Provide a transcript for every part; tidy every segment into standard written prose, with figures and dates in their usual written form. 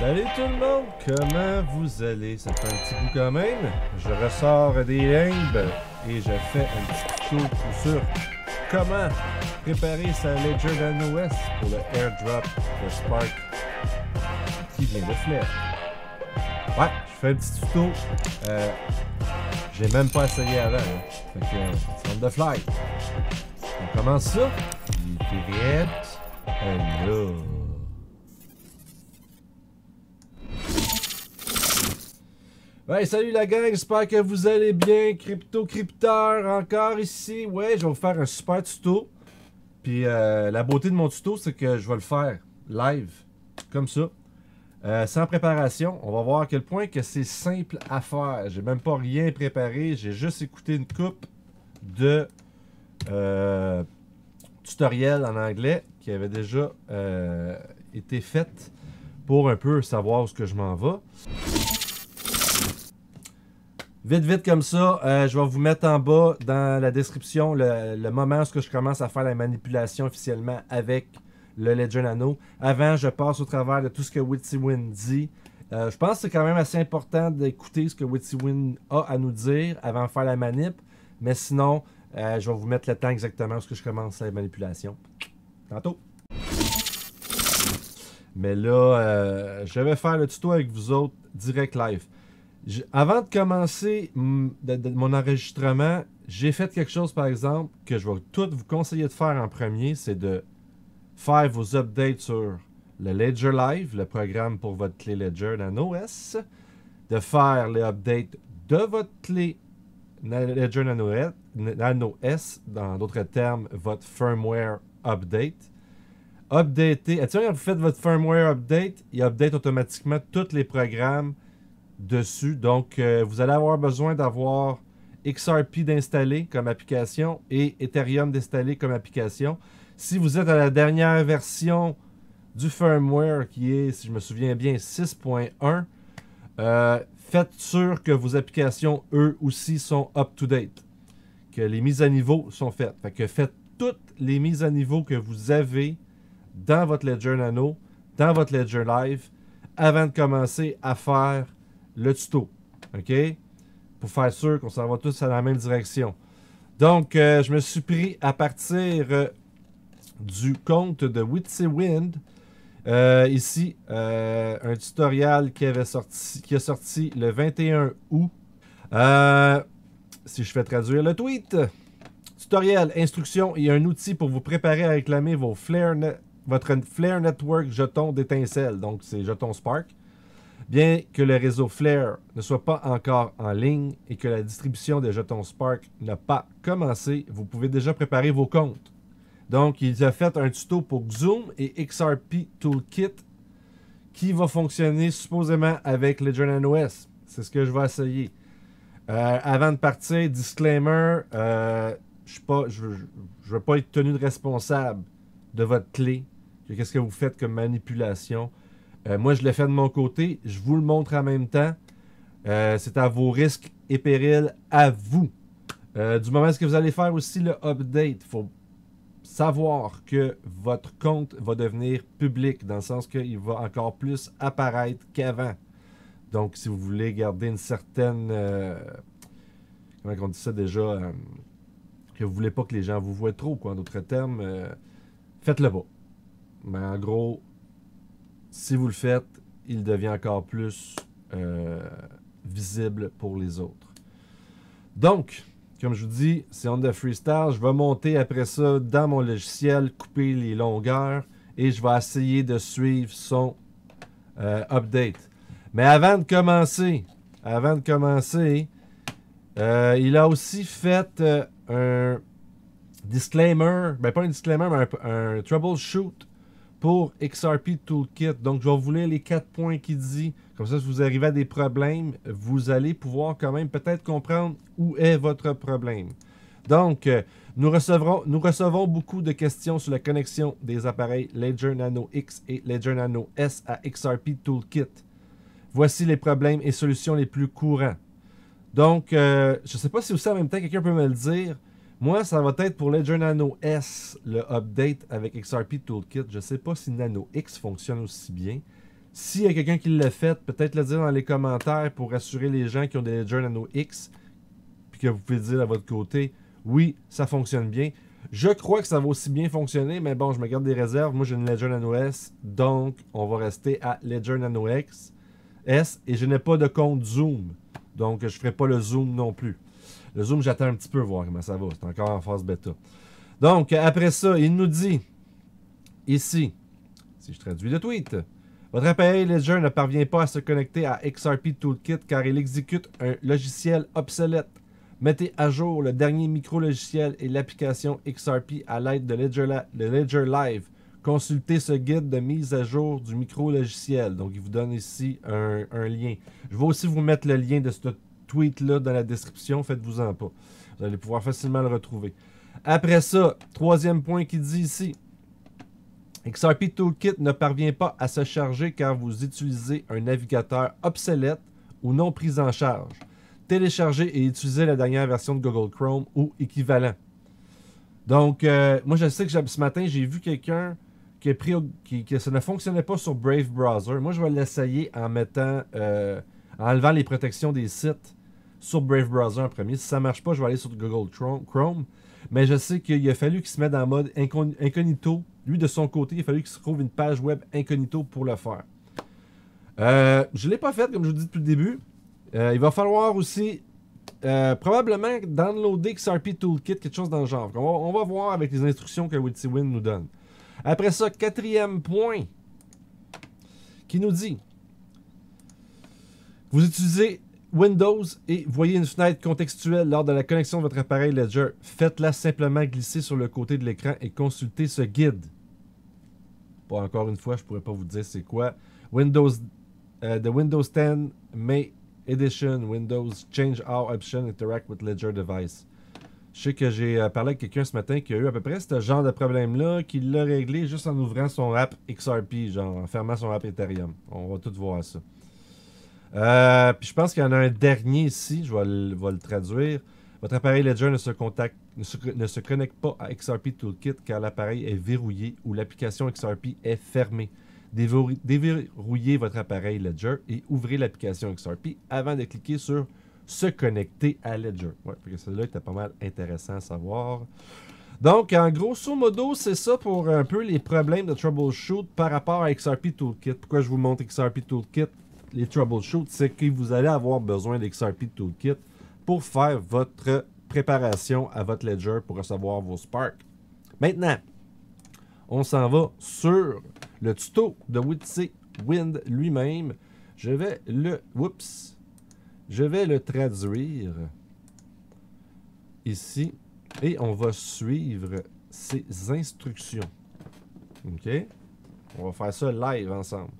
Salut tout le monde, comment vous allez? Ça fait un petit bout quand même. Je ressors des limbes et je fais un petit tuto sur comment préparer sa Ledger Nano S pour le airdrop de Spark qui vient de Flare. Ouais, je fais un petit tuto. J'ai même pas essayé avant. Hein. Fait que c'est on the fly. On commence ça. Il est prêt. Là. Ouais, salut la gang, j'espère que vous allez bien. Crypteur encore ici. Ouais, je vais vous faire un super tuto. Puis la beauté de mon tuto, c'est que je vais le faire live, comme ça. Sans préparation. On va voir à quel point que c'est simple à faire. J'ai même pas rien préparé. J'ai juste écouté une coupe de tutoriels en anglais qui avaient déjà été faites pour un peu savoir où ce que je m'en vais. Vite comme ça, je vais vous mettre en bas dans la description le moment où je commence à faire la manipulation officiellement avec le Ledger Nano. Avant, je passe au travers de tout ce que WitsyWin dit. Je pense que c'est quand même assez important d'écouter ce que WitsyWin a à nous dire avant de faire la manip. Mais sinon, je vais vous mettre le temps exactement où je commence la manipulation. Tantôt. Mais là, je vais faire le tuto avec vous autres direct live. Avant de commencer mon enregistrement, j'ai fait quelque chose par exemple que je vais tout vous conseiller de faire en premier, c'est de faire vos updates sur le Ledger Live, le programme pour votre clé Ledger Nano S, de faire les updates de votre clé Ledger Nano S, dans d'autres termes, votre firmware update. Updater, quand vous faites votre firmware update, il update automatiquement tous les programmes dessus. Donc, vous allez avoir besoin d'avoir XRP d'installer comme application et Ethereum d'installer comme application. Si vous êtes à la dernière version du firmware qui est, si je me souviens bien, 6.1, faites sûr que vos applications, eux aussi, sont up-to-date. Que les mises à niveau sont faites. Fait que faites toutes les mises à niveau que vous avez dans votre Ledger Nano, dans votre Ledger Live, avant de commencer à faire le tuto, ok? Pour faire sûr qu'on s'en va tous dans la même direction. Donc, je me suis pris à partir du compte de WitsyWin. Ici, un tutoriel qui a sorti le 21 août. Si je fais traduire le tweet. Tutoriel, instruction et un outil pour vous préparer à réclamer votre Flare Network jeton d'étincelle. Donc, c'est jeton Spark. Bien que le réseau Flare ne soit pas encore en ligne et que la distribution des jetons Spark n'a pas commencé, vous pouvez déjà préparer vos comptes. Donc, il a fait un tuto pour Xoom et XRP Toolkit qui va fonctionner supposément avec Ledger Nano S. C'est ce que je vais essayer. Avant de partir, disclaimer, je ne veux pas être tenu de responsable de votre clé. Qu'est-ce que vous faites comme manipulation? Moi, je l'ai fait de mon côté. Je vous le montre en même temps. C'est à vos risques et périls à vous. Du moment où vous allez faire aussi le update, il faut savoir que votre compte va devenir public, dans le sens qu'il va encore plus apparaître qu'avant. Donc, si vous voulez garder une certaine... comment on dit ça déjà? Que vous ne voulez pas que les gens vous voient trop, quoi. En d'autres termes, faites-le pas. Mais en gros... Si vous le faites, il devient encore plus visible pour les autres. Donc, comme je vous dis, c'est on the freestyle. Je vais monter après ça dans mon logiciel, couper les longueurs et je vais essayer de suivre son update. Mais avant de commencer, il a aussi fait un disclaimer, ben pas un disclaimer, mais un troubleshoot pour XRP Toolkit. Donc, je vais vous lire les 4 points qu'il dit. Comme ça, si vous arrivez à des problèmes, vous allez pouvoir quand même peut-être comprendre où est votre problème. Donc, nous recevons beaucoup de questions sur la connexion des appareils Ledger Nano X et Ledger Nano S à XRP Toolkit. Voici les problèmes et solutions les plus courants. Donc, je ne sais pas si aussi en même temps quelqu'un peut me le dire. Moi, ça va être pour Ledger Nano S, le update avec XRP Toolkit. Je ne sais pas si Nano X fonctionne aussi bien. S'il y a quelqu'un qui l'a fait, peut-être le dire dans les commentaires pour rassurer les gens qui ont des Ledger Nano X, puis que vous pouvez dire à votre côté, oui, ça fonctionne bien. Je crois que ça va aussi bien fonctionner, mais bon, je me garde des réserves. Moi, j'ai une Ledger Nano S, donc on va rester à Ledger Nano X S, et je n'ai pas de compte Zoom, donc je ne ferai pas le Zoom non plus. Le Zoom, j'attends un petit peu voir comment ça va. C'est encore en phase bêta. Donc, après ça, il nous dit, ici, si je traduis le tweet, votre appareil Ledger ne parvient pas à se connecter à XRP Toolkit car il exécute un logiciel obsolète. Mettez à jour le dernier micro-logiciel et l'application XRP à l'aide de Ledger Live. Consultez ce guide de mise à jour du micro-logiciel. Donc, il vous donne ici un lien. Je vais aussi vous mettre le lien de ce tweet-là dans la description. Faites-vous-en pas. Vous allez pouvoir facilement le retrouver. Après ça, troisième point qu'il dit ici. XRP Toolkit ne parvient pas à se charger car vous utilisez un navigateur obsolète ou non pris en charge. Téléchargez et utilisez la dernière version de Google Chrome ou équivalent. Donc, moi je sais que ce matin, j'ai vu quelqu'un qui a pris que ça ne fonctionnait pas sur Brave Browser. Moi, je vais l'essayer en mettant, en enlevant les protections des sites sur Brave Browser en premier. Si ça ne marche pas, je vais aller sur Google Chrome. Mais je sais qu'il a fallu qu'il se mette en mode incognito. Lui, de son côté, il a fallu qu'il se trouve une page web incognito pour le faire. Je ne l'ai pas fait, comme je vous dis depuis le début. Il va falloir aussi probablement downloader XRP Toolkit, quelque chose dans le genre. On va voir avec les instructions que WitsyWin nous donne. Après ça, quatrième point qui nous dit vous utilisez Windows et voyez une fenêtre contextuelle lors de la connexion de votre appareil Ledger. Faites-la simplement glisser sur le côté de l'écran et consultez ce guide. Pas encore une fois, je ne pourrais pas vous dire c'est quoi. Windows, the Windows 10 May Edition, Windows Change How Option Interact with Ledger Device. Je sais que j'ai parlé avec quelqu'un ce matin qui a eu à peu près ce genre de problème-là, qui l'a réglé juste en ouvrant son app XRP, genre en fermant son app Ethereum. On va tout voir ça. Puis je pense qu'il y en a un dernier ici, je vais le traduire. Votre appareil Ledger ne se connecte pas à XRP Toolkit car l'appareil est verrouillé ou l'application XRP est fermée. Déverrouillez votre appareil Ledger et ouvrez l'application XRP avant de cliquer sur se connecter à Ledger. Ouais, parce que celui-là était pas mal intéressant à savoir. Donc, en grosso modo, c'est ça pour un peu les problèmes de troubleshoot par rapport à XRP Toolkit. Pourquoi je vous montre XRP Toolkit? Les troubleshoots, c'est que vous allez avoir besoin d'XRP Toolkit pour faire votre préparation à votre Ledger pour recevoir vos Spark. Maintenant, on s'en va sur le tuto de WitsyWin lui-même. Je vais le traduire ici et on va suivre ces instructions. OK? On va faire ça live ensemble.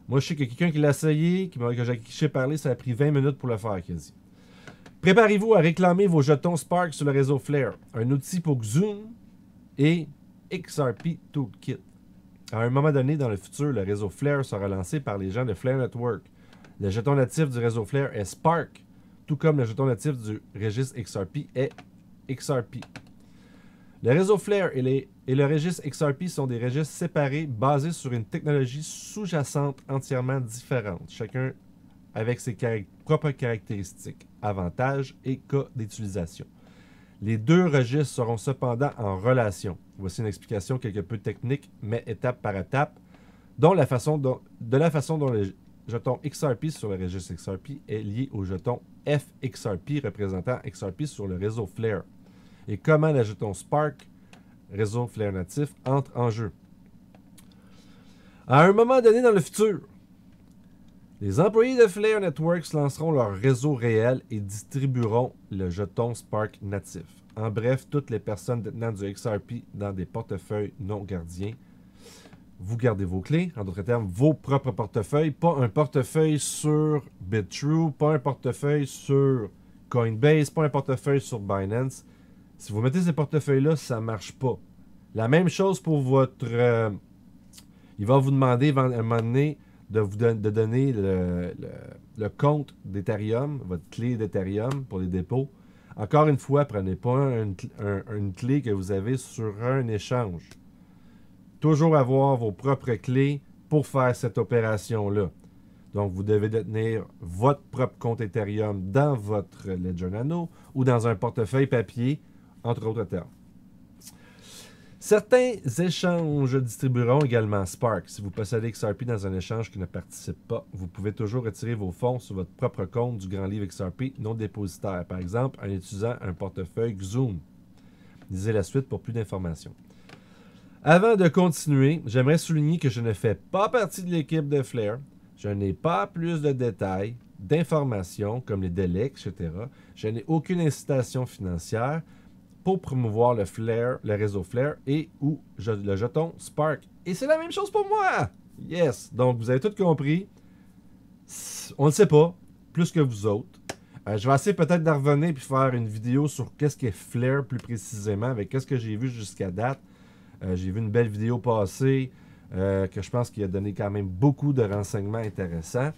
Moi, je sais qu'il y a quelqu'un qui l'a essayé, que j'ai parlé, ça a pris 20 minutes pour le faire quasi. Préparez-vous à réclamer vos jetons Spark sur le réseau Flare, un outil pour Zoom et XRP Toolkit. À un moment donné dans le futur, le réseau Flare sera lancé par les gens de Flare Network. Le jeton natif du réseau Flare est Spark, tout comme le jeton natif du registre XRP est XRP. Le réseau Flare et le registre XRP sont des registres séparés basés sur une technologie sous-jacente entièrement différente, chacun avec ses propres caractéristiques, avantages et cas d'utilisation. Les deux registres seront cependant en relation. Voici une explication quelque peu technique, mais étape par étape, de la façon dont le jeton XRP sur le registre XRP est lié au jeton FXRP représentant XRP sur le réseau Flare. Et comment le jeton Spark, réseau Flare natif, entre en jeu. À un moment donné dans le futur, les employés de Flare Networks lanceront leur réseau réel et distribueront le jeton Spark natif. En bref, toutes les personnes détenant du XRP dans des portefeuilles non gardiens. Vous gardez vos clés, en d'autres termes, vos propres portefeuilles, pas un portefeuille sur BitTrue, pas un portefeuille sur Coinbase, pas un portefeuille sur Binance. Si vous mettez ces portefeuilles-là, ça ne marche pas. La même chose pour votre... il va vous demander à un moment donné de donner le compte d'Ethereum, votre clé d'Ethereum pour les dépôts. Encore une fois, prenez pas une clé que vous avez sur un échange. Toujours avoir vos propres clés pour faire cette opération-là. Donc, vous devez détenir votre propre compte Ethereum dans votre Ledger Nano ou dans un portefeuille papier, entre autres termes. Certains échanges distribueront également Spark. Si vous possédez XRP dans un échange qui ne participe pas, vous pouvez toujours retirer vos fonds sur votre propre compte du grand livre XRP non dépositaire, par exemple en utilisant un portefeuille Xoom. Lisez la suite pour plus d'informations. Avant de continuer, j'aimerais souligner que je ne fais pas partie de l'équipe de Flare. Je n'ai pas plus de détails, d'informations comme les délais, etc. Je n'ai aucune incitation financière pour promouvoir le réseau Flare et ou le jeton Spark. Et c'est la même chose pour moi! Yes! Donc, vous avez tout compris. On ne le sait pas, plus que vous autres. Je vais essayer peut-être de revenir et faire une vidéo sur qu'est-ce qu'est Flare plus précisément, avec qu'est-ce que j'ai vu jusqu'à date. J'ai vu une belle vidéo passer, que je pense qu'il a donné quand même beaucoup de renseignements intéressants.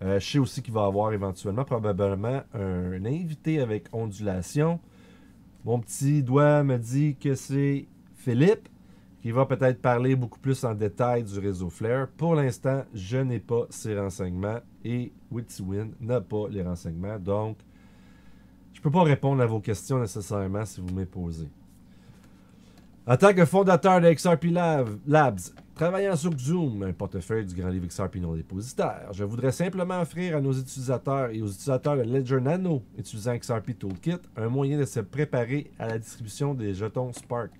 Je sais aussi qu'il va y avoir éventuellement, probablement, un invité avec ondulation. Mon petit doigt me dit que c'est Philippe, qui va peut-être parler beaucoup plus en détail du réseau Flare. Pour l'instant, je n'ai pas ces renseignements et Witywin n'a pas les renseignements. Donc, je ne peux pas répondre à vos questions nécessairement si vous m'y posez. En tant que fondateur de XRP Labs, travaillant sur Xoom, un portefeuille du grand livre XRP non dépositaire, je voudrais simplement offrir à nos utilisateurs et aux utilisateurs de Ledger Nano utilisant XRP Toolkit un moyen de se préparer à la distribution des jetons Spark.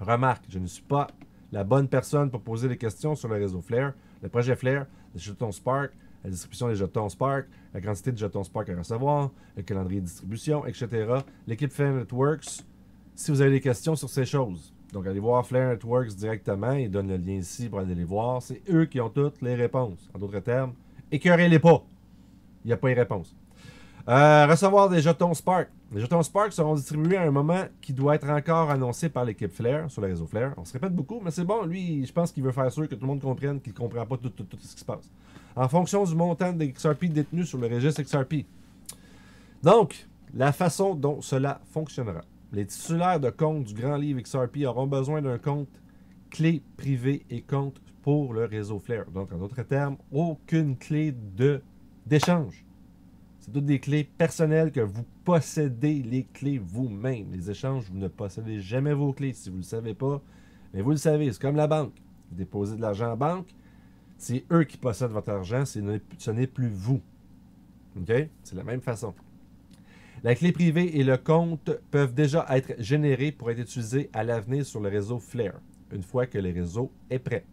Remarque, je ne suis pas la bonne personne pour poser des questions sur le réseau Flare, le projet Flare, les jetons Spark, la distribution des jetons Spark, la quantité de jetons Spark à recevoir, le calendrier de distribution, etc. L'équipe Flare Networks, si vous avez des questions sur ces choses. Donc, allez voir Flare Networks directement. Ils donnent le lien ici pour aller les voir. C'est eux qui ont toutes les réponses. En d'autres termes, écœurez-les pas. Il n'y a pas les réponses. Recevoir des jetons Spark. Les jetons Spark seront distribués à un moment qui doit être encore annoncé par l'équipe Flare sur le réseau Flare. On se répète beaucoup, mais c'est bon. Lui, je pense qu'il veut faire sûr que tout le monde comprenne qu'il ne comprend pas tout ce qui se passe. En fonction du montant des XRP détenus sur le registre XRP. Donc, la façon dont cela fonctionnera. Les titulaires de compte du grand livre XRP auront besoin d'un compte clé privé et compte pour le réseau Flare. Donc, en d'autres termes, aucune clé d'échange. C'est toutes des clés personnelles que vous possédez les clés vous-même. Les échanges, vous ne possédez jamais vos clés. Si vous ne le savez pas, mais vous le savez, c'est comme la banque. Vous déposez de l'argent en banque, c'est eux qui possèdent votre argent, ce n'est plus vous. OK? C'est la même façon. La clé privée et le compte peuvent déjà être générés pour être utilisés à l'avenir sur le réseau Flare, une fois que le réseau est prêt.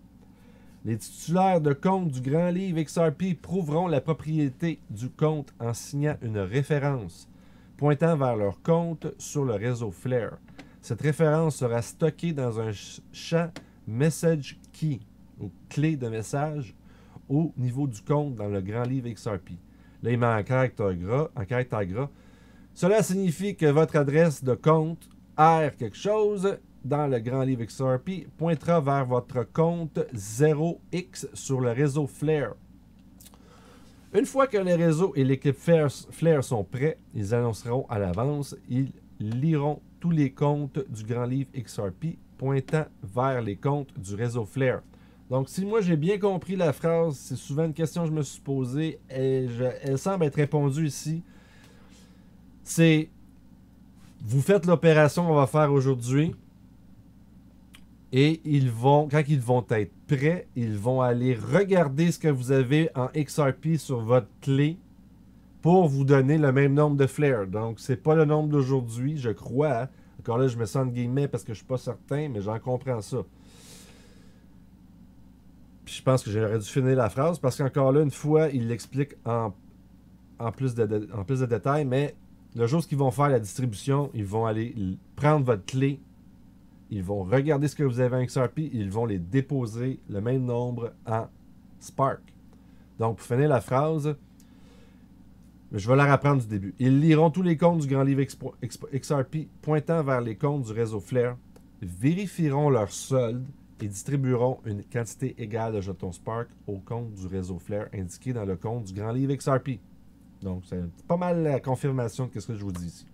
Les titulaires de compte du grand livre XRP prouveront la propriété du compte en signant une référence pointant vers leur compte sur le réseau Flare. Cette référence sera stockée dans un champ Message Key, ou clé de message, au niveau du compte dans le grand livre XRP. Là, il met en caractère gras. Cela signifie que votre adresse de compte R quelque chose dans le grand livre XRP pointera vers votre compte 0x sur le réseau Flare. Une fois que les réseaux et l'équipe Flare sont prêts, ils annonceront à l'avance, ils liront tous les comptes du grand livre XRP pointant vers les comptes du réseau Flare. Donc, si moi j'ai bien compris la phrase, c'est souvent une question que je me suis posée et elle semble être répondue ici. C'est, vous faites l'opération qu'on va faire aujourd'hui et quand ils vont être prêts, ils vont aller regarder ce que vous avez en XRP sur votre clé pour vous donner le même nombre de Flare. Donc, c'est pas le nombre d'aujourd'hui, je crois. Hein. Encore là, je me sens entre guillemets parce que je suis pas certain, mais j'en comprends ça. Puis je pense que j'aurais dû finir la phrase parce qu'encore là, une fois, il l'explique en plus de détails, mais le jour où ils vont faire la distribution, ils vont aller prendre votre clé, ils vont regarder ce que vous avez en XRP, ils vont les déposer le même nombre en Spark. Donc, pour finir la phrase, je vais la reprendre du début. Ils liront tous les comptes du grand livre XRP pointant vers les comptes du réseau Flare, vérifieront leur solde et distribueront une quantité égale de jetons Spark au compte du réseau Flare indiqué dans le compte du grand livre XRP. Donc, c'est pas mal la confirmation de ce que je vous dis ici.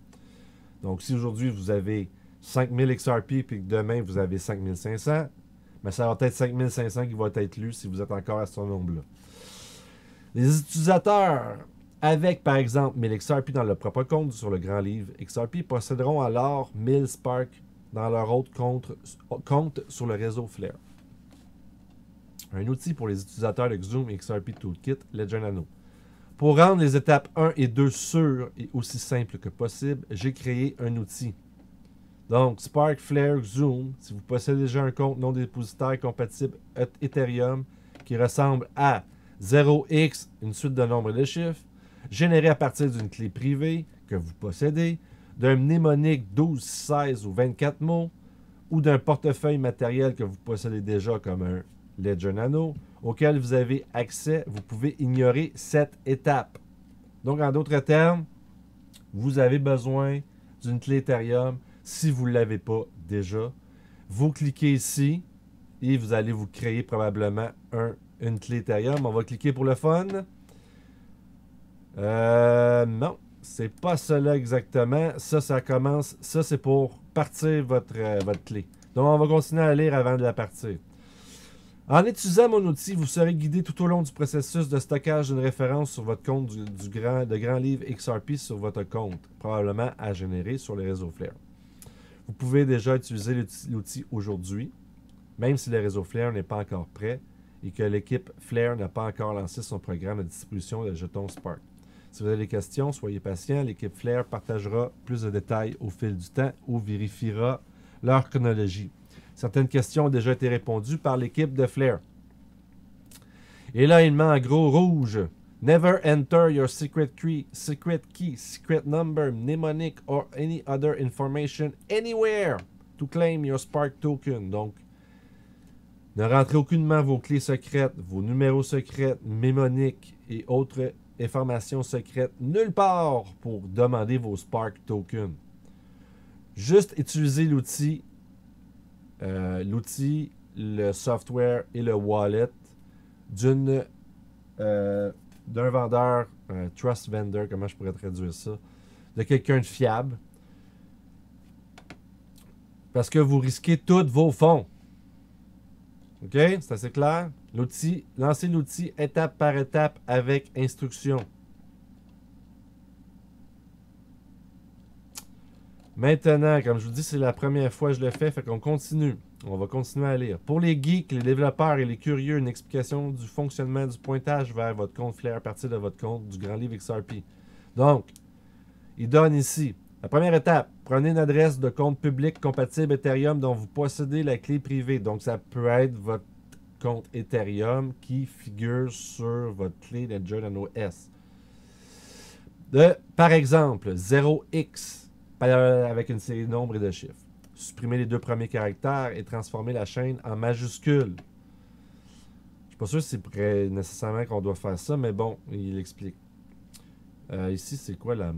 Donc, si aujourd'hui vous avez 5000 XRP puis que demain vous avez 5500, Mais ça va être 5500 qui va être lu si vous êtes encore à ce nombre-là. Les utilisateurs avec, par exemple, 1000 XRP dans leur propre compte sur le grand livre XRP posséderont alors 1000 Spark dans leur autre compte sur le réseau Flare. Un outil pour les utilisateurs de Xoom XRP Toolkit Ledger Nano. Pour rendre les étapes 1 et 2 sûres et aussi simples que possible, j'ai créé un outil. Donc, Spark, Flare, Xoom, si vous possédez déjà un compte non dépositaire compatible Ethereum qui ressemble à 0x, une suite de nombres de chiffres, généré à partir d'une clé privée que vous possédez, d'un mnémonique 12, 16 ou 24 mots, ou d'un portefeuille matériel que vous possédez déjà comme un Ledger Nano, auquel vous avez accès, vous pouvez ignorer cette étape. Donc, en d'autres termes, vous avez besoin d'une clé Ethereum si vous ne l'avez pas déjà. Vous cliquez ici et vous allez vous créer probablement une clé Ethereum. On va cliquer pour le fun. Non, c'est pas cela exactement. Ça commence. Ça, c'est pour partir votre clé. Donc, on va continuer à lire avant de la partir. En utilisant mon outil, vous serez guidé tout au long du processus de stockage d'une référence sur votre compte de grand livre XRP sur votre compte, probablement à générer sur le réseau Flare. Vous pouvez déjà utiliser l'outil aujourd'hui, même si le réseau Flare n'est pas encore prêt et que l'équipe Flare n'a pas encore lancé son programme de distribution de jetons Spark. Si vous avez des questions, soyez patient. L'équipe Flare partagera plus de détails au fil du temps ou vérifiera leur chronologie. Certaines questions ont déjà été répondues par l'équipe de Flare. Et là, il met en gros rouge. Never enter your secret key, secret number, mnemonic or any other information anywhere to claim your Spark token. Donc, ne rentrez aucunement vos clés secrètes, vos numéros secrets, mnémoniques et autres informations secrètes nulle part pour demander vos Spark tokens. Juste utilisez l'outil, le software et le wallet d'un vendeur, trust vendor, comment je pourrais traduire ça, de quelqu'un de fiable. Parce que vous risquez tous vos fonds. OK? C'est assez clair? Lancez l'outil étape par étape avec instruction. Maintenant, comme je vous dis, c'est la première fois que je le fais, fait qu'on continue. On va continuer à lire. Pour les geeks, les développeurs et les curieux, une explication du fonctionnement du pointage vers votre compte Flare à partir de votre compte du grand livre XRP. Donc, il donne ici. La première étape, prenez une adresse de compte public compatible Ethereum dont vous possédez la clé privée. Donc, ça peut être votre compte Ethereum qui figure sur votre clé Ledger Nano S. Par exemple, 0x avec une série de nombres et de chiffres. Supprimez les deux premiers caractères et transformez la chaîne en majuscule. Je suis pas sûr si c'est nécessairement qu'on doit faire ça, mais bon, il explique. Ici, c'est quoi la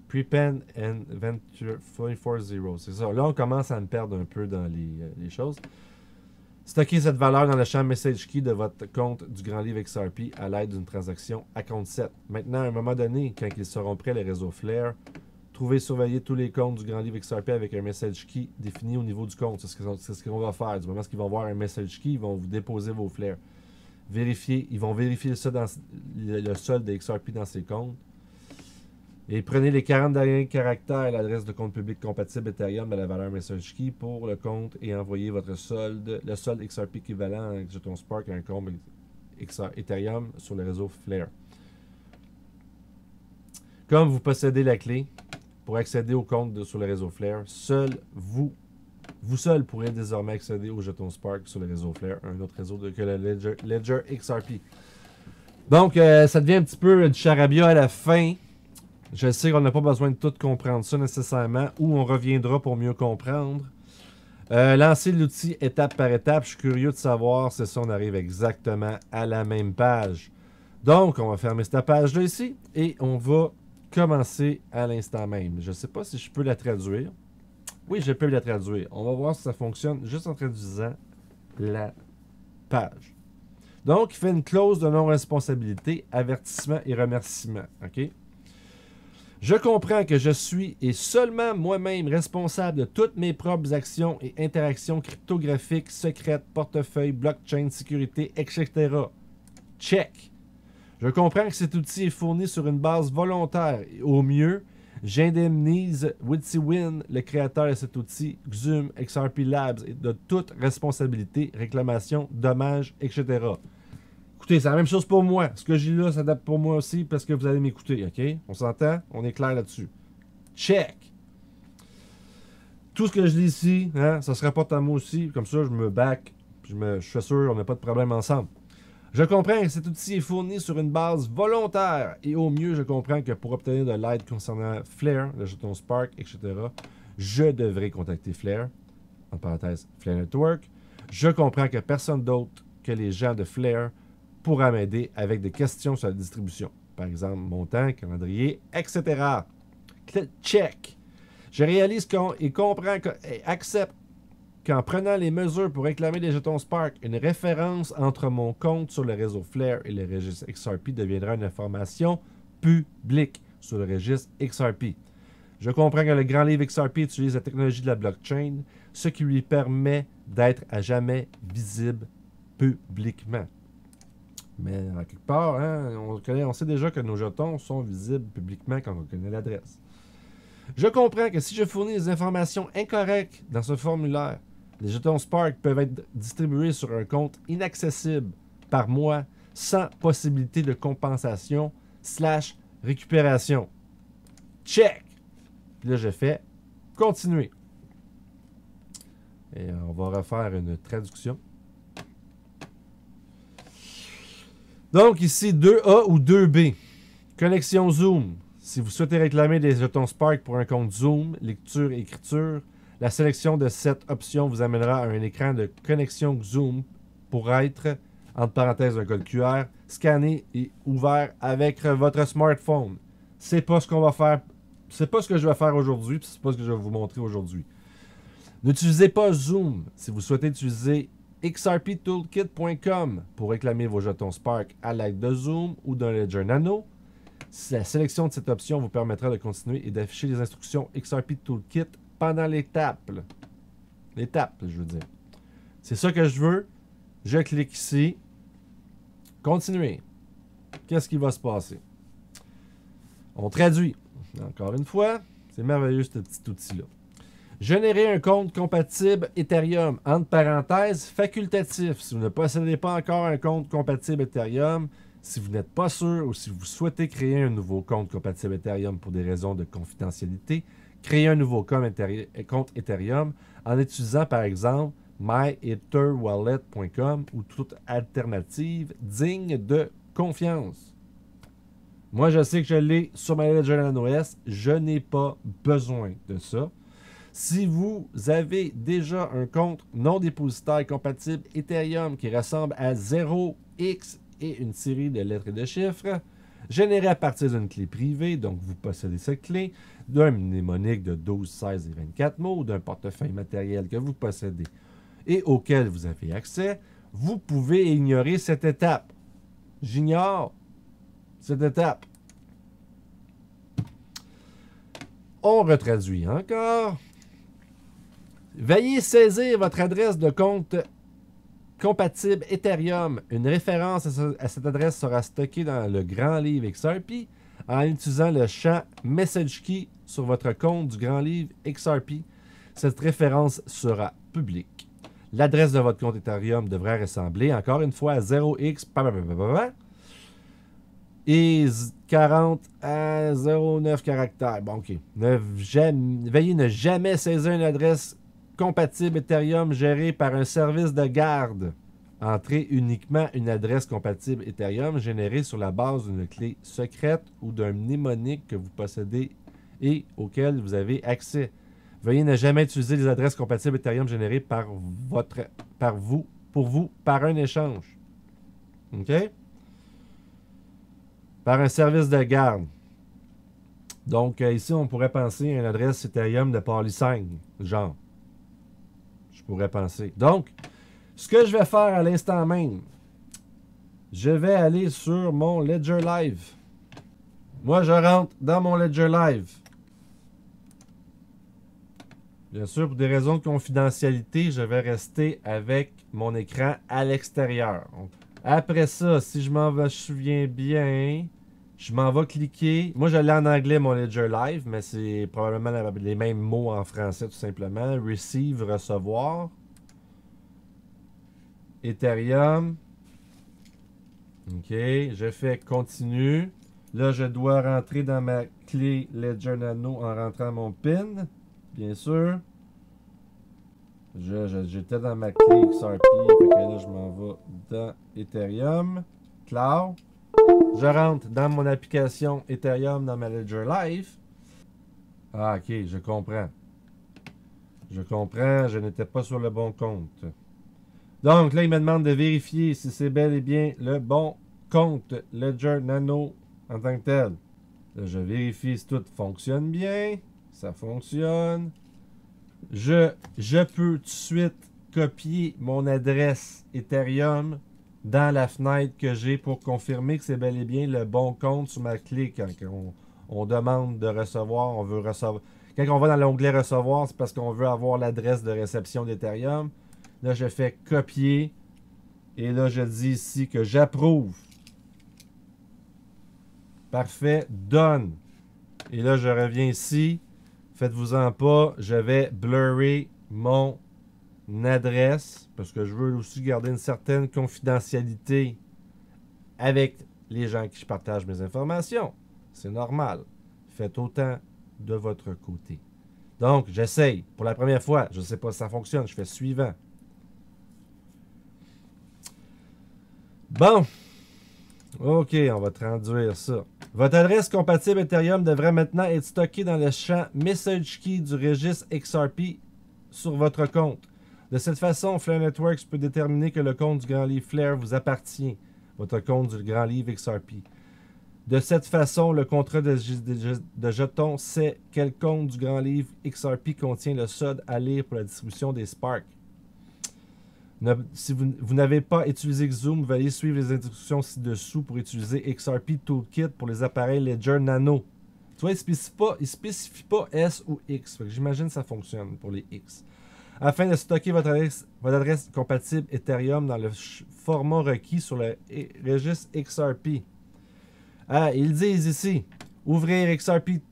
Prepend and Venture 440. C'est ça. Là, on commence à me perdre un peu dans les choses. Stockez cette valeur dans le champ Message Key de votre compte du Grand Livre XRP à l'aide d'une transaction à compte 7. Maintenant, à un moment donné, quand ils seront prêts, les réseaux Flare, trouvez et surveillez tous les comptes du Grand Livre XRP avec un Message Key défini au niveau du compte. C'est ce qu'on va faire. Du moment qu'ils vont voir un Message Key, ils vont vous déposer vos Flares. Ils vont vérifier ça dans le solde de XRP dans ces comptes. Et prenez les 40 derniers caractères et l'adresse de compte public compatible Ethereum de la valeur Message Key pour le compte et envoyez votre solde, le solde XRP équivalent avec jeton Spark à un compte Ethereum sur le réseau Flare. Comme vous possédez la clé pour accéder au compte sur le réseau Flare, vous seul pourrez désormais accéder au jeton Spark sur le réseau Flare, un autre réseau que le Ledger XRP. Donc, ça devient un petit peu du charabia à la fin. Je sais qu'on n'a pas besoin de tout comprendre ça nécessairement, ou on reviendra pour mieux comprendre. Lancer l'outil étape par étape, je suis curieux de savoir si on arrive exactement à la même page. Donc, on va fermer cette page-là ici, et on va commencer à l'instant même. Je ne sais pas si je peux la traduire. Oui, je peux la traduire. On va voir si ça fonctionne juste en traduisant la page. Donc, il fait une clause de non-responsabilité, avertissement et remerciement. OK? Je comprends que je suis et seulement moi-même responsable de toutes mes propres actions et interactions cryptographiques, secrètes, portefeuille, blockchain, sécurité, etc. Check. Je comprends que cet outil est fourni sur une base volontaire et au mieux, j'indemnise WitsiWin, le créateur de cet outil, Xume, XRP Labs, et de toute responsabilité, réclamation, dommages, etc. Écoutez, c'est la même chose pour moi. Ce que j'ai là s'adapte pour moi aussi parce que vous allez m'écouter, OK? On s'entend? On est clair là-dessus. Check! Tout ce que je lis ici, hein, ça se rapporte à moi aussi. Comme ça, je me back. Je suis sûr qu'on n'a pas de problème ensemble. Je comprends que cet outil est fourni sur une base volontaire et au mieux, je comprends que pour obtenir de l'aide concernant Flare, le jeton Spark, etc., je devrais contacter Flare, en parenthèse, Flare Network. Je comprends que personne d'autre que les gens de Flare pourra m'aider avec des questions sur la distribution. Par exemple, montant, calendrier, etc. Check. Je réalise et comprends et accepte qu'en prenant les mesures pour réclamer des jetons Spark, une référence entre mon compte sur le réseau Flare et le registre XRP deviendra une information publique sur le registre XRP. Je comprends que le grand livre XRP utilise la technologie de la blockchain, ce qui lui permet d'être à jamais visible publiquement. Mais en quelque part, hein, on sait déjà que nos jetons sont visibles publiquement quand on connaît l'adresse. Je comprends que si je fournis des informations incorrectes dans ce formulaire, les jetons Spark peuvent être distribués sur un compte inaccessible par moi sans possibilité de compensation / récupération. Check! Puis là, je fais continuer. Et on va refaire une traduction. Donc ici, 2A ou 2B. Connexion Zoom. Si vous souhaitez réclamer des jetons Spark pour un compte Zoom, lecture et écriture, la sélection de cette option vous amènera à un écran de connexion Zoom pour être, entre parenthèses, un code QR, scanné et ouvert avec votre smartphone. C'est pas ce qu'on va faire. C'est pas ce que je vais faire aujourd'hui, puis c'est pas ce que je vais vous montrer aujourd'hui. N'utilisez pas Zoom si vous souhaitez utiliser xrptoolkit.com pour réclamer vos jetons Spark à l'aide de Zoom ou d'un Ledger Nano. La sélection de cette option vous permettra de continuer et d'afficher les instructions XRP Toolkit pendant l'étape. L'étape, je veux dire. C'est ça que je veux. Je clique ici. Continuer. Qu'est-ce qui va se passer? On traduit. Encore une fois, c'est merveilleux ce petit outil-là. Générer un compte compatible Ethereum, entre parenthèses, facultatif. Si vous ne possédez pas encore un compte compatible Ethereum, si vous n'êtes pas sûr ou si vous souhaitez créer un nouveau compte compatible Ethereum pour des raisons de confidentialité, créez un nouveau compte Ethereum en utilisant par exemple myetherwallet.com ou toute alternative digne de confiance. Moi, je sais que je l'ai sur ma Ledger Nano S. Je n'ai pas besoin de ça. Si vous avez déjà un compte non dépositaire compatible Ethereum qui ressemble à 0x et une série de lettres et de chiffres, généré à partir d'une clé privée, donc vous possédez cette clé, d'un mnémonique de 12, 16 et 24 mots, ou d'un portefeuille matériel que vous possédez et auquel vous avez accès, vous pouvez ignorer cette étape. J'ignore cette étape. On retraduit encore. Veuillez saisir votre adresse de compte compatible Ethereum. Une référence à cette adresse sera stockée dans le grand livre XRP en utilisant le champ Message Key sur votre compte du grand livre XRP. Cette référence sera publique. L'adresse de votre compte Ethereum devrait ressembler encore une fois à 0x et 40 à 09 caractères. Bon, ok. Veuillez ne jamais saisir une adresse compatible Ethereum gérée par un service de garde. Entrez uniquement une adresse compatible Ethereum générée sur la base d'une clé secrète ou d'un mnémonique que vous possédez et auquel vous avez accès. Veuillez ne jamais utiliser les adresses compatibles Ethereum générées par un échange. OK? Par un service de garde. Donc, ici, on pourrait penser à une adresse Ethereum de Polysign, genre. Je pourrais penser. Donc, ce que je vais faire à l'instant même, je vais aller sur mon Ledger Live. Moi, je rentre dans mon Ledger Live. Bien sûr, pour des raisons de confidentialité, je vais rester avec mon écran à l'extérieur. Après ça, si je me souviens bien, je m'en vais cliquer. Moi, je l'ai en anglais, mon Ledger Live, mais c'est probablement les mêmes mots en français, tout simplement. Receive, recevoir. Ethereum. OK, je fais continue. Là, je dois rentrer dans ma clé Ledger Nano en rentrant mon PIN, bien sûr. J'étais dans ma clé XRP, fait que là, je m'en vais dans Ethereum, Cloud. Je rentre dans mon application Ethereum dans ma Ledger Live. Ah, ok, je comprends. Je comprends, je n'étais pas sur le bon compte. Donc là, il me demande de vérifier si c'est bel et bien le bon compte Ledger Nano en tant que tel. Là, je vérifie si tout fonctionne bien. Ça fonctionne. Je peux tout de suite copier mon adresse Ethereum dans la fenêtre que j'ai pour confirmer que c'est bel et bien le bon compte sur ma clé. Quand on demande de recevoir, on veut recevoir. Quand on va dans l'onglet recevoir, c'est parce qu'on veut avoir l'adresse de réception d'Ethereum. Là, je fais copier. Et là, je dis ici que j'approuve. Parfait. Done. Et là, je reviens ici. Faites-vous-en pas. Je vais blurrer mon adresse parce que je veux aussi garder une certaine confidentialité avec les gens qui je partage mes informations. C'est normal. Faites autant de votre côté. Donc, j'essaye. Pour la première fois, je ne sais pas si ça fonctionne. Je fais suivant. Bon. OK, on va traduire ça. Votre adresse compatible Ethereum devrait maintenant être stockée dans le champ Message Key du registre XRP sur votre compte. De cette façon, Flare Networks peut déterminer que le compte du Grand Livre Flare vous appartient, votre compte du Grand Livre XRP. De cette façon, le contrat de jetons sait quel compte du Grand Livre XRP contient le SOD à lire pour la distribution des Spark. Si vous n'avez pas utilisé Xoom, veuillez suivre les instructions ci-dessous pour utiliser XRP Toolkit pour les appareils Ledger Nano. Tu vois, il ne spécifie pas S ou X. J'imagine que ça fonctionne pour les X. Afin de stocker votre adresse compatible Ethereum dans le format requis sur le registre XRP. Ah, ils disent ici, ouvrir XRP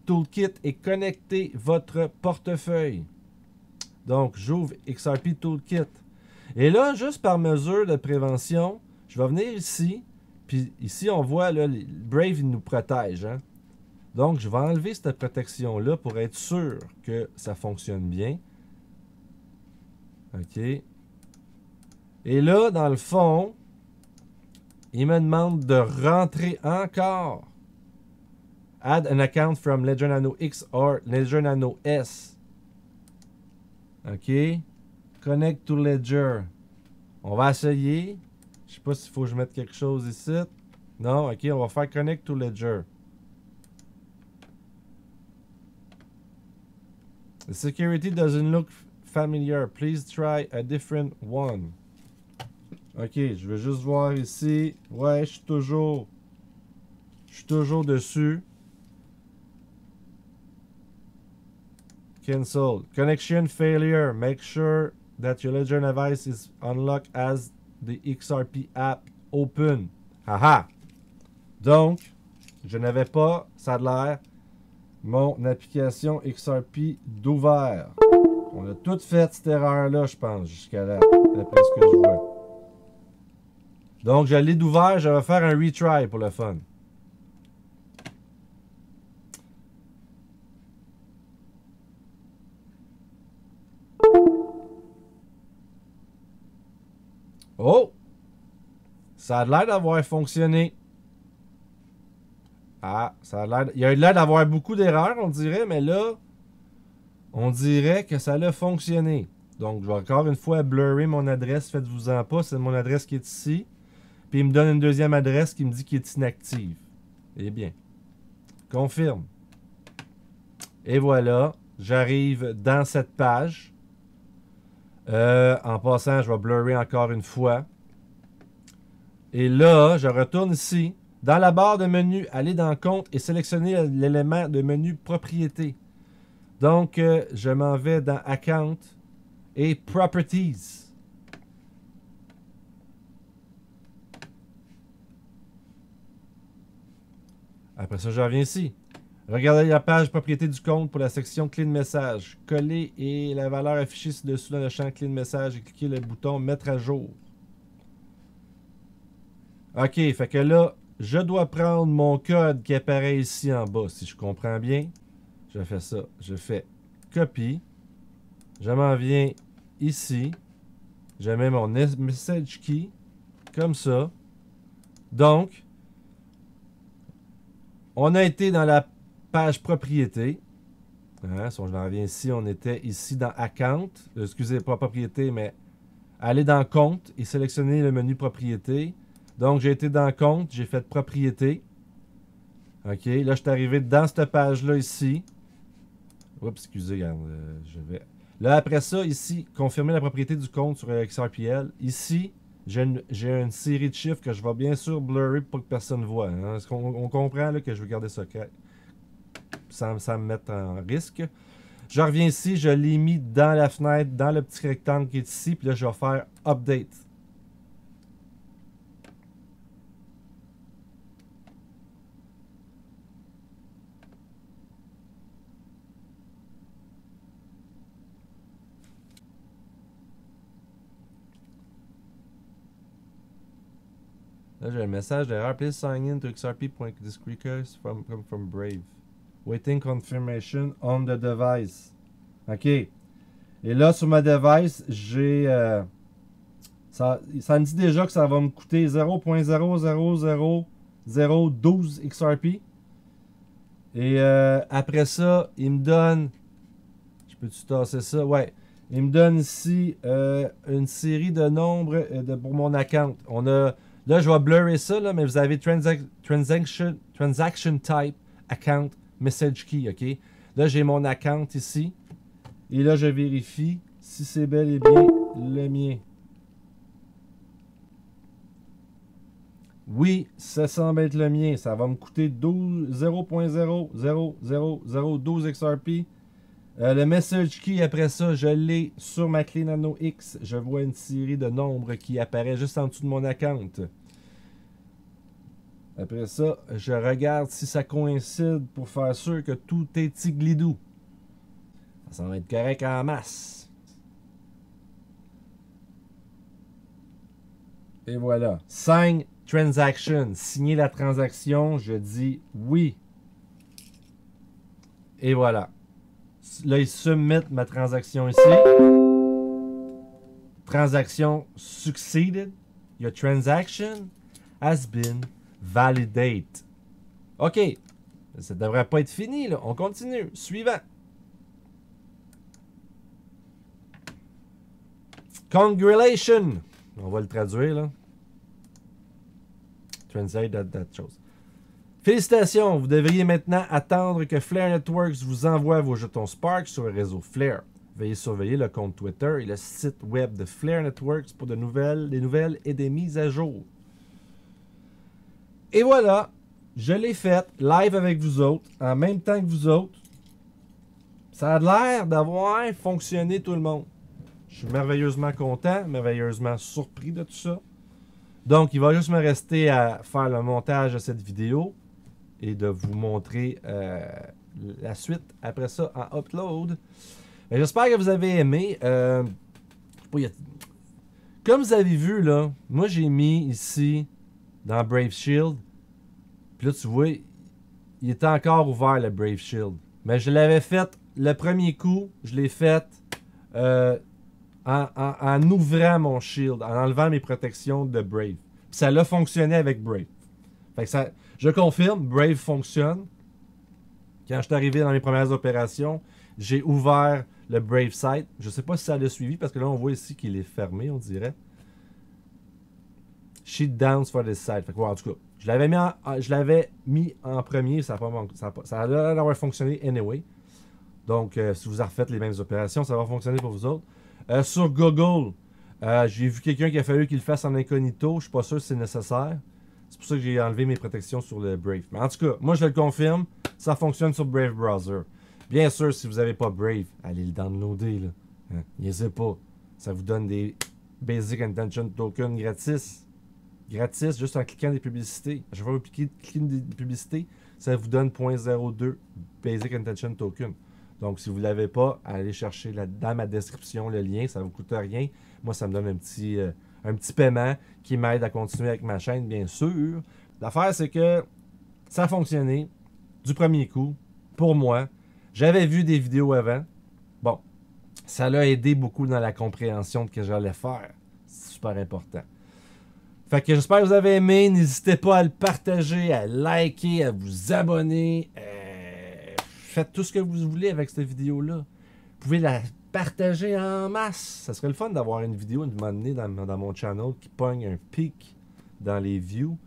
Toolkit et connecter votre portefeuille. Donc, j'ouvre XRP Toolkit. Et là, juste par mesure de prévention, je vais venir ici. Puis ici, on voit, là, Brave, il nous protège. Hein? Donc, je vais enlever cette protection-là pour être sûr que ça fonctionne bien. OK. Et là, dans le fond, il me demande de rentrer encore. Add an account from Ledger Nano X or Ledger Nano S. OK. Connect to Ledger. On va essayer. Je sais pas s'il faut que je mette quelque chose ici. Non, ok, on va faire Connect to Ledger. The security doesn't look familiar. Please try a different one. Ok, je vais juste voir ici. Ouais, je suis toujours dessus. Cancel. Connection failure. Make sure that your Ledger device is unlocked as the XRP app open. Haha. Donc, je n'avais pas, ça a l'air, mon application XRP d'ouvert. On a tout fait cette erreur-là, je pense, jusqu'à là, d'après ce que je vois. Donc, je l'ai d'ouvert, je vais faire un retry pour le fun. Oh! Ça a l'air d'avoir fonctionné. Ah, ça a l'air... Il y a l'air d'avoir beaucoup d'erreurs, on dirait, mais là, on dirait que ça a fonctionné. Donc, je vais encore une fois blurrer mon adresse, faites-vous-en pas, c'est mon adresse qui est ici. Puis il me donne une deuxième adresse qui me dit qu'il est inactive. Eh bien, confirme. Et voilà, j'arrive dans cette page. En passant, je vais blurrer encore une fois. Et là, je retourne ici. Dans la barre de menu, allez dans Compte et sélectionnez l'élément de menu Propriété. Donc, je m'en vais dans Account et Properties. Après ça, je reviens ici. Regardez la page propriété du compte pour la section clé de message. Collez et la valeur affichée ci-dessous dans le champ clé de message et cliquez le bouton mettre à jour. OK, fait que là, je dois prendre mon code qui apparaît ici en bas, si je comprends bien. Je fais ça. Je fais copie. Je m'en viens ici. Je mets mon message key comme ça. Donc, on a été dans la page propriété. Hein, si on revient ici, on était ici dans Account. Excusez, pas propriété, mais aller dans Compte et sélectionner le menu propriété. Donc, j'ai été dans Compte, j'ai fait propriété. OK, là, je suis arrivé dans cette page-là ici. Oups, excusez, regarde, je vais... Là, après ça, ici, confirmer la propriété du compte sur XRPL. Ici, j'ai une série de chiffres que je vais bien sûr blurrer pour que personne ne voit. Hein. Est-ce qu'on comprend là, que je veux garder secret sans me mettre en risque? Je reviens ici, je l'ai mis dans la fenêtre, dans le petit rectangle qui est ici, puis là, je vais faire Update. Là, j'ai un message d'erreur. Please sign in to xrp.discreekers from Brave. Waiting confirmation on the device. OK. Et là, sur ma device, j'ai... ça me dit déjà que ça va me coûter 0.000012 XRP. Et après ça, il me donne... Je peux-tu tasser ça? Ouais. Il me donne ici une série de nombres pour mon account. On a... Là, je vais blurrer ça, là, mais vous avez transaction type, account, message key, OK? Là, j'ai mon account ici. Et là, je vérifie si c'est bel et bien le mien. Oui, ça semble être le mien. Ça va me coûter 0.0000012 XRP. Le message key, après ça, je l'ai sur ma clé Nano X. Je vois une série de nombres qui apparaît juste en dessous de mon account. Après ça, je regarde si ça coïncide pour faire sûr que tout est tiglidou. Ça va être correct en masse. Et voilà. Sign transaction. Signer la transaction. Je dis oui. Et voilà. Là, il submit ma transaction ici. Transaction succeeded. Your transaction has been validate. OK. Ça ne devrait pas être fini, là. On continue. Suivant. Congratulations. On va le traduire, là. Translate that chose. Félicitations. Vous devriez maintenant attendre que Flare Networks vous envoie vos jetons Spark sur le réseau Flare. Veuillez surveiller le compte Twitter et le site web de Flare Networks pour des nouvelles et des mises à jour. Et voilà, je l'ai fait live avec vous autres, en même temps que vous autres. Ça a l'air d'avoir fonctionné tout le monde. Je suis merveilleusement content, merveilleusement surpris de tout ça. Donc, il va juste me rester à faire le montage de cette vidéo et de vous montrer la suite après ça en upload. J'espère que vous avez aimé. Comme vous avez vu, là, moi j'ai mis ici dans Brave Shield. Puis là, tu vois, il était encore ouvert le Brave Shield. Mais je l'avais fait le premier coup, je l'ai fait en ouvrant mon shield, en enlevant mes protections de Brave. Puis ça a fonctionné avec Brave. Fait que ça, je confirme, Brave fonctionne. Quand je suis arrivé dans mes premières opérations, j'ai ouvert le Brave site. Je ne sais pas si ça l'a suivi parce que là, on voit ici qu'il est fermé, on dirait. Sheet downs for this site. Fait que, ouais, en tout cas, je l'avais mis en premier. Ça a l'air d'avoir fonctionné anyway. Donc, si vous refaites les mêmes opérations, ça va fonctionner pour vous autres. Sur Google, j'ai vu quelqu'un qui a fallu qu'il le fasse en incognito. Je ne suis pas sûr si c'est nécessaire. C'est pour ça que j'ai enlevé mes protections sur le Brave. Mais en tout cas, moi je le confirme, ça fonctionne sur Brave Browser. Bien sûr, si vous n'avez pas Brave, allez le downloader. Là. Hein? Niaisez pas. Ça vous donne des Basic Intention Token gratis. Gratis, juste en cliquant des publicités. À chaque fois que vous cliquez des publicités, ça vous donne 0.02 Basic Intention Token. Donc, si vous ne l'avez pas, allez chercher dans ma description le lien. Ça ne vous coûte rien. Moi, ça me donne un petit paiement qui m'aide à continuer avec ma chaîne, bien sûr. L'affaire, c'est que ça a fonctionné du premier coup pour moi. J'avais vu des vidéos avant. Bon, ça l'a aidé beaucoup dans la compréhension de ce que j'allais faire. C'est super important. Fait que j'espère que vous avez aimé. N'hésitez pas à le partager, à liker, à vous abonner. Faites tout ce que vous voulez avec cette vidéo-là. Vous pouvez la partager en masse. Ça serait le fun d'avoir une vidéo à un moment donné dans mon channel qui pogne un pic dans les views.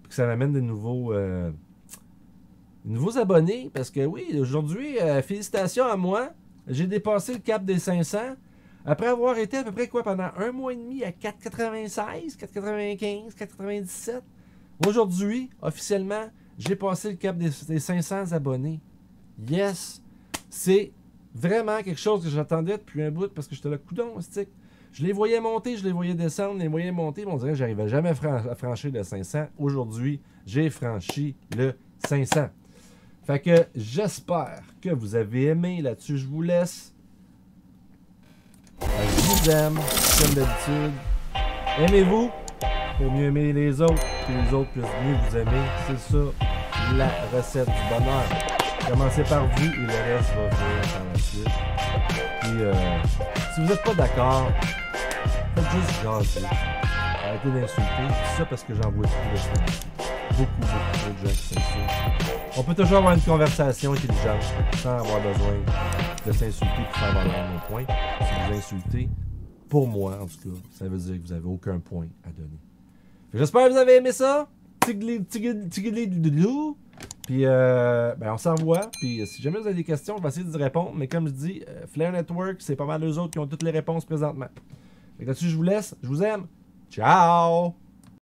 Puis que ça m'amène de nouveaux abonnés. Parce que oui, aujourd'hui, félicitations à moi. J'ai dépassé le cap des 500. Après avoir été à peu près pendant un mois et demi à 4,96, 4,95, 4,97. Aujourd'hui, officiellement, j'ai passé le cap des 500 abonnés. Yes! C'est vraiment quelque chose que j'attendais depuis un bout parce que j'étais là, coudon, stick. Je les voyais monter, je les voyais descendre, je les voyais monter, mais on dirait que j'arrivais jamais à franchir le 500. Aujourd'hui, j'ai franchi le 500. Fait que j'espère que vous avez aimé là-dessus. Je vous laisse. Je vous aime, comme d'habitude. Aimez-vous pour mieux aimer les autres, puis les autres puissent mieux vous aimer. C'est ça, la recette du bonheur. Commencez par vous et le reste va venir par la suite. Puis, si vous n'êtes pas d'accord, faites juste jaser. Arrêtez d'insulter. C'est ça parce que j'en vois beaucoup de gens. Beaucoup de gens qui s'insultent. On peut toujours avoir une conversation intelligente sans avoir besoin de s'insulter pour faire valoir nos points. Si vous insultez, pour moi en tout cas, ça veut dire que vous n'avez aucun point à donner. J'espère que vous avez aimé ça. Puis, on s'en revoit. Puis, si jamais vous avez des questions, je vais essayer de répondre. Mais comme je dis, Flare Network, c'est pas mal eux autres qui ont toutes les réponses présentement. Là-dessus, je vous laisse. Je vous aime. Ciao!